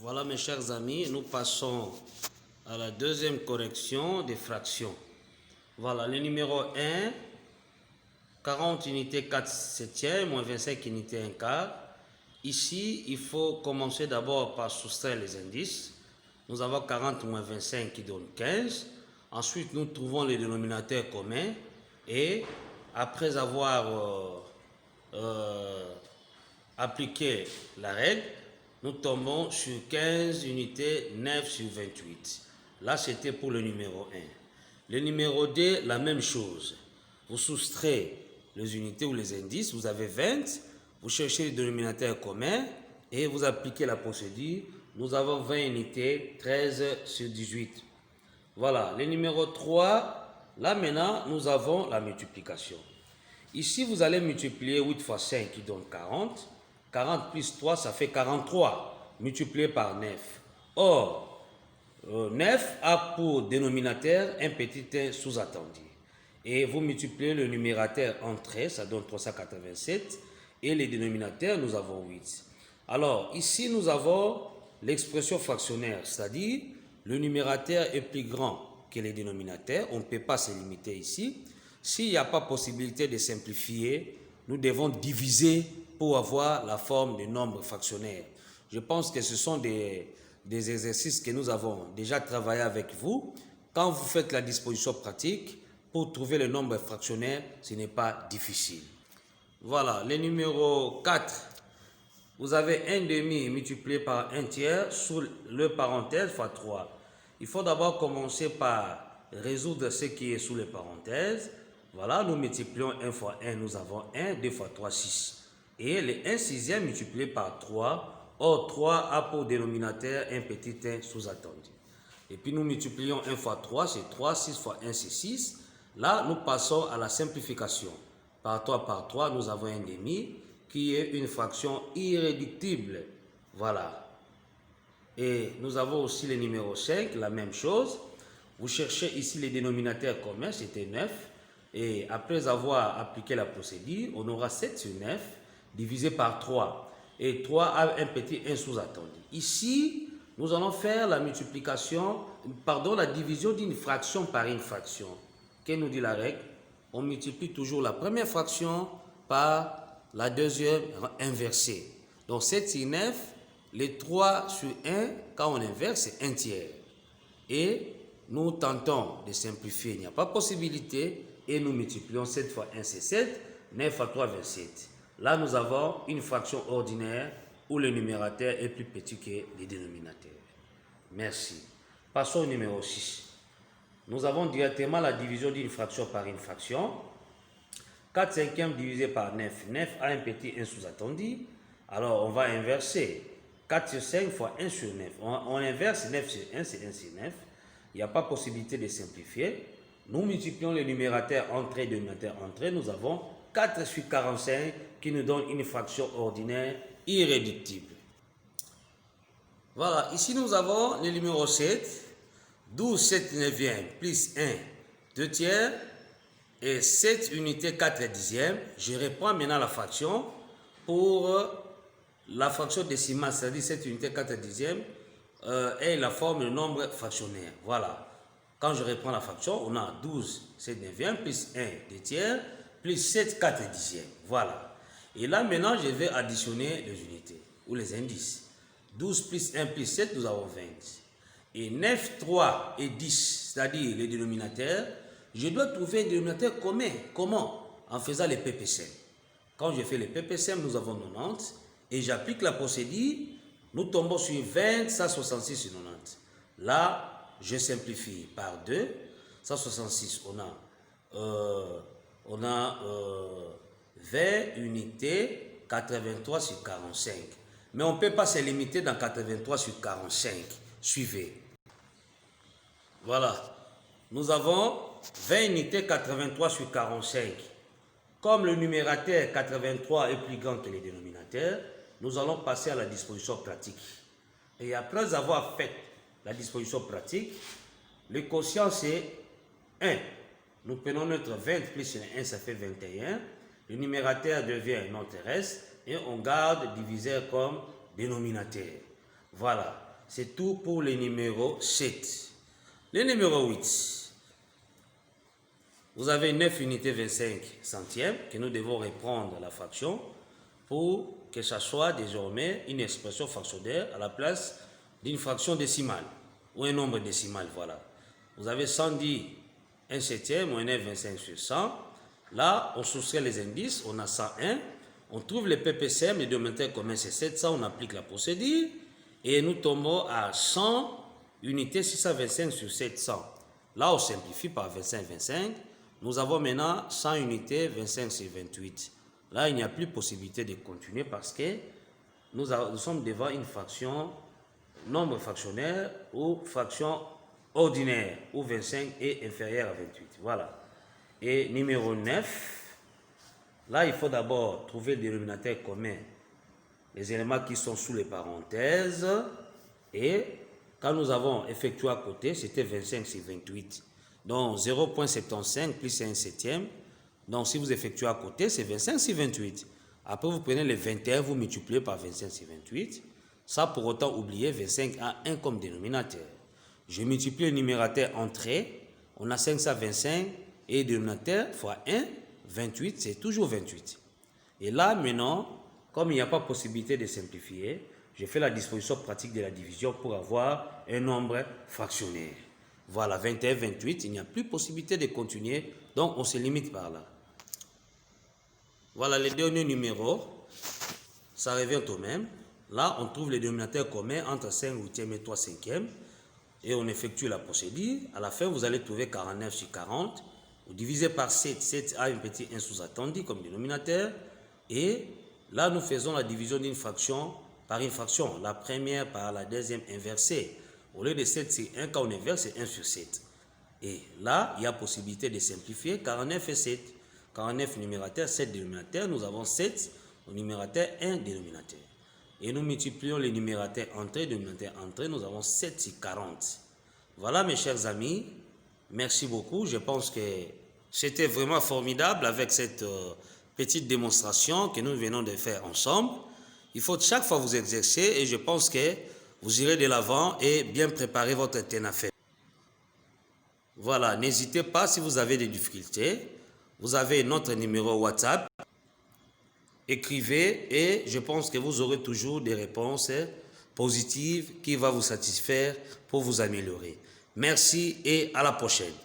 Voilà mes chers amis, nous passons à la deuxième correction des fractions. Voilà, le numéro 1, 40 unités 4 septièmes moins 25 unités 1 quart. Ici, il faut commencer d'abord par soustraire les indices. Nous avons 40 moins 25 qui donne 15. Ensuite, nous trouvons les dénominateurs communs. Et après avoir appliqué la règle, nous tombons sur 15 unités 9 sur 28. Là, c'était pour le numéro 1. Le numéro 2, la même chose. Vous soustrayez les unités ou les indices, vous avez 20, vous cherchez le dénominateur commun et vous appliquez la procédure. Nous avons 20 unités, 13 sur 18. Voilà, le numéro 3, là maintenant, nous avons la multiplication. Ici, vous allez multiplier 8 fois 5 qui donne 40. 40 plus 3, ça fait 43, multiplié par 9. Or, 9 a pour dénominateur un petit 1 sous-attendu. Et vous multipliez le numérateur entre, ça donne 387. Et les dénominateurs, nous avons 8. Alors, ici, nous avons l'expression fractionnaire, c'est-à-dire le numérateur est plus grand que les dénominateurs. On ne peut pas se limiter ici. S'il n'y a pas possibilité de simplifier, nous devons diviser pour avoir la forme de nombre fractionnaire. Je pense que ce sont des exercices que nous avons déjà travaillé avec vous. Quand vous faites la disposition pratique, pour trouver le nombre fractionnaire, ce n'est pas difficile. Voilà, le numéro 4. Vous avez 1 demi multiplié par 1 tiers sous le parenthèse fois 3. Il faut d'abord commencer par résoudre ce qui est sous les parenthèses. Voilà, nous multiplions 1 fois 1, nous avons 1, 2 fois 3, 6. Et le 1 sixième multiplié par 3, or 3 a pour dénominateur un petit 1 sous-attendu. Et puis nous multiplions 1 fois 3, c'est 3, 6 fois 1, c'est 6. Là, nous passons à la simplification. Par 3, nous avons 1 demi, qui est une fraction irréductible. Voilà. Et nous avons aussi le numéro 5, la même chose. Vous cherchez ici les dénominateurs communs, c'était 9. Et après avoir appliqué la procédure, on aura 7 sur 9 divisé par 3. Et 3 a un petit 1 sous-attendu. Ici, nous allons faire la multiplication, la division d'une fraction par une fraction. Qu'est-ce nous dit la règle? On multiplie toujours la première fraction par la deuxième inversée. Donc 7 sur 9, les 3 sur 1, quand on inverse, c'est 1 tiers. Et nous tentons de simplifier, il n'y a pas possibilité, et nous multiplions 7 fois 1, c'est 7, 9 fois 3, 27. Là, nous avons une fraction ordinaire où le numérateur est plus petit que les dénominateurs. Merci. Passons au numéro 6. Nous avons directement la division d'une fraction par une fraction. 4 cinquièmes divisé par 9. 9 a un petit 1 sous-attendu. Alors, on va inverser. 4 sur 5 fois 1 sur 9. On inverse 9 sur 1, c'est 1 sur 9. Il n'y a pas possibilité de simplifier. Nous multiplions les numérateurs entre et dénominateurs entre. Nous avons 4 sur 45 qui nous donne une fraction ordinaire irréductible. Voilà, ici nous avons le numéro 7. 12 7 neuvième plus 1 2 tiers et 7 unités 4 dixièmes. Je reprends maintenant la fraction pour la fraction décimale, c'est-à-dire 7 unités 4 dixièmes et la forme de nombre fractionnaire. Voilà. Quand je reprends la fraction, on a 12 7 neuvième plus 1 2 tiers plus 7 4 dixièmes. Voilà. Et là maintenant, je vais additionner les unités ou les indices. 12 plus 1 plus 7, nous avons 20. Et 9, 3 et 10, c'est-à-dire les dénominateurs, je dois trouver un dénominateur commun. Comment? En faisant les PPCM. Quand je fais les PPCM, nous avons 90. Et j'applique la procédure, nous tombons sur 20, 166 sur 90. Là, je simplifie par 2. 166, on a 20 unités, 83 sur 45. Mais on ne peut pas se limiter dans 83 sur 45. Suivez. Voilà. Nous avons 20 unités 83 sur 45. Comme le numérateur 83 est plus grand que les dénominateurs, nous allons passer à la disposition pratique. Et après avoir fait la disposition pratique, le quotient c'est 1. Nous prenons notre 20 plus 1, ça fait 21. Le numérateur devient non terrestre et on garde diviseur comme dénominateur. Voilà. C'est tout pour le numéro 7. Le numéro 8. Vous avez 9 unités 25 centièmes que nous devons reprendre à la fraction pour que ça soit désormais une expression fractionnaire à la place d'une fraction décimale ou un nombre décimal, voilà. Vous avez 110 1 septième ou un 9,25 sur 100. Là, on soustrait les indices, on a 101. On trouve le PPCM, le dénominateur commun c'est 700, on applique la procédure et nous tombons à 100 unités 625 sur 700. Là, on simplifie par 25,25. Nous avons maintenant 100 unités 25 sur 28. Là, il n'y a plus possibilité de continuer parce que nous sommes devant une fraction, nombre fractionnaire ou fraction ordinaire, où 25 est inférieur à 28. Voilà. Et numéro 9, là, il faut d'abord trouver le dénominateur commun, les éléments qui sont sous les parenthèses. Et quand nous avons effectué à côté, c'était 25 sur 28. Donc 0,75 plus 1 septième. Donc si vous effectuez à côté, c'est 25 sur 28. Après, vous prenez les 21, vous multipliez par 25 sur 28. Ça, pour autant, oublier 25 a 1 comme dénominateur. Je multiplie le numérateur entrée. On a 525 et dénominateur fois 1, 28, c'est toujours 28. Et là, maintenant, comme il n'y a pas possibilité de simplifier, je fais la disposition pratique de la division pour avoir un nombre fractionnaire. Voilà, 21, 28, il n'y a plus possibilité de continuer, donc on se limite par là. Voilà les derniers numéros, ça revient au même. Là, on trouve les dénominateurs communs entre 5 huitièmes et 3 cinquièmes et on effectue la procédure. À la fin, vous allez trouver 49 sur 40. Vous divisez par 7, 7 a un petit 1 sous-attendu comme dénominateur. Et là, nous faisons la division d'une fraction par une fraction. La première par la deuxième inversée. Au lieu de 7 sur 1, quand on inverse, c'est 1 sur 7. Et là, il y a possibilité de simplifier 49 et 7. 49 numérateur, 7 dénominateur. Nous avons 7 au numérateur, 1 dénominateur. Et nous multiplions les numérateurs entrée, dénominateur entrée. Nous avons 7 sur 40. Voilà, mes chers amis. Merci beaucoup. Je pense que c'était vraiment formidable avec cette petite démonstration que nous venons de faire ensemble. Il faut chaque fois vous exercer et je pense que vous irez de l'avant et bien préparer votre terrain à faire. Voilà, n'hésitez pas si vous avez des difficultés. Vous avez notre numéro WhatsApp. Écrivez et je pense que vous aurez toujours des réponses positives qui vont vous satisfaire pour vous améliorer. Merci et à la prochaine.